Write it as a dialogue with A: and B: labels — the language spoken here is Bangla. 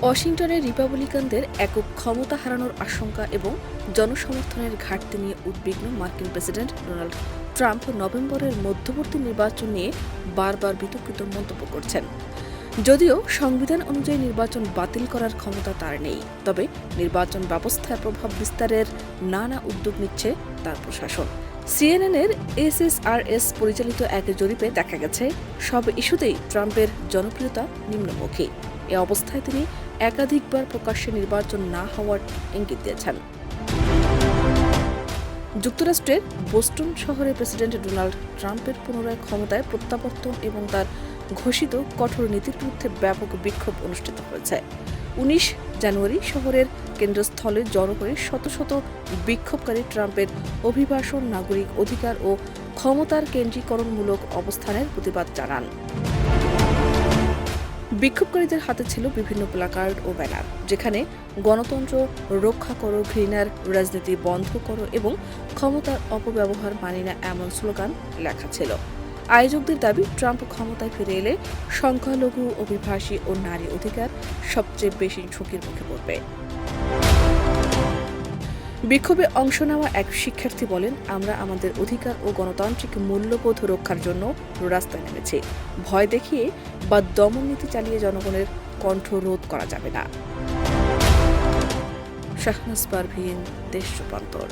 A: ওয়াশিংটনে রিপাবলিকানদের একক ক্ষমতা হারানোর আশঙ্কা এবং জনসমর্থনের ঘাটতি নিয়ে উদ্বিগ্ন মার্কিন প্রেসিডেন্ট ডোনাল্ড ট্রাম্প নভেম্বরের মধ্যবর্তী নির্বাচন নিয়ে বারবার বিতর্কিত মন্তব্য করছেন। যদিও সংবিধান অনুযায়ী নির্বাচন বাতিল করার ক্ষমতা তার নেই, তবে নির্বাচন ব্যবস্থায় প্রভাব বিস্তারের নানা উদ্যোগ নিচ্ছে তার প্রশাসন। সিএনএনের এসএসআরএস পরিচালিত এক জরিপে দেখা গেছে সব ইস্যুতেই ট্রাম্পের জনপ্রিয়তা নিম্নমুখী। এ অবস্থায় তিনি একাধিকবার প্রকাশ্যে নির্বাচন না হওয়ার ইঙ্গিত দিয়েছেন। যুক্তরাষ্ট্রের বোস্টন শহরে প্রেসিডেন্ট ডোনাল্ড ট্রাম্পের পুনরায় ক্ষমতায় প্রত্যাবর্তন এবং তার ঘোষিত কঠোর নীতির বিরুদ্ধে ব্যাপক বিক্ষোভ অনুষ্ঠিত হয়েছে। ১৯ জানুয়ারি শহরের কেন্দ্রস্থলে জড়ো হয়ে শত শত বিক্ষোভকারী ট্রাম্পের অভিবাসন, নাগরিক অধিকার ও ক্ষমতার কেন্দ্রীকরণমূলক অবস্থানের প্রতিবাদ জানান। বিক্ষোভকারীদের হাতে ছিল বিভিন্ন প্ল্যাকার্ড ও ব্যানার, যেখানে গণতন্ত্র রক্ষা করো, ঘৃণার রাজনীতি বন্ধ করো এবং ক্ষমতার অপব্যবহার মানি না এমন স্লোগান লেখা ছিল। আয়োজকদের দাবি, ট্রাম্প ক্ষমতায় ফিরে এলে সংখ্যালঘু, অভিবাসী ও নারী অধিকার সবচেয়ে বেশি ঝুঁকির মুখে পড়বে। বিক্ষোভে অংশ নেওয়া এক শিক্ষার্থী বলেন, আমরা আমাদের অধিকার ও গণতান্ত্রিক মূল্যবোধ রক্ষার জন্য রাস্তায় নেমেছি। ভয় দেখিয়ে বা দমন নীতি চালিয়ে জনগণের কণ্ঠ রোধ করা যাবে না। শাহনাজ পারভীন, দেশ রূপান্তর।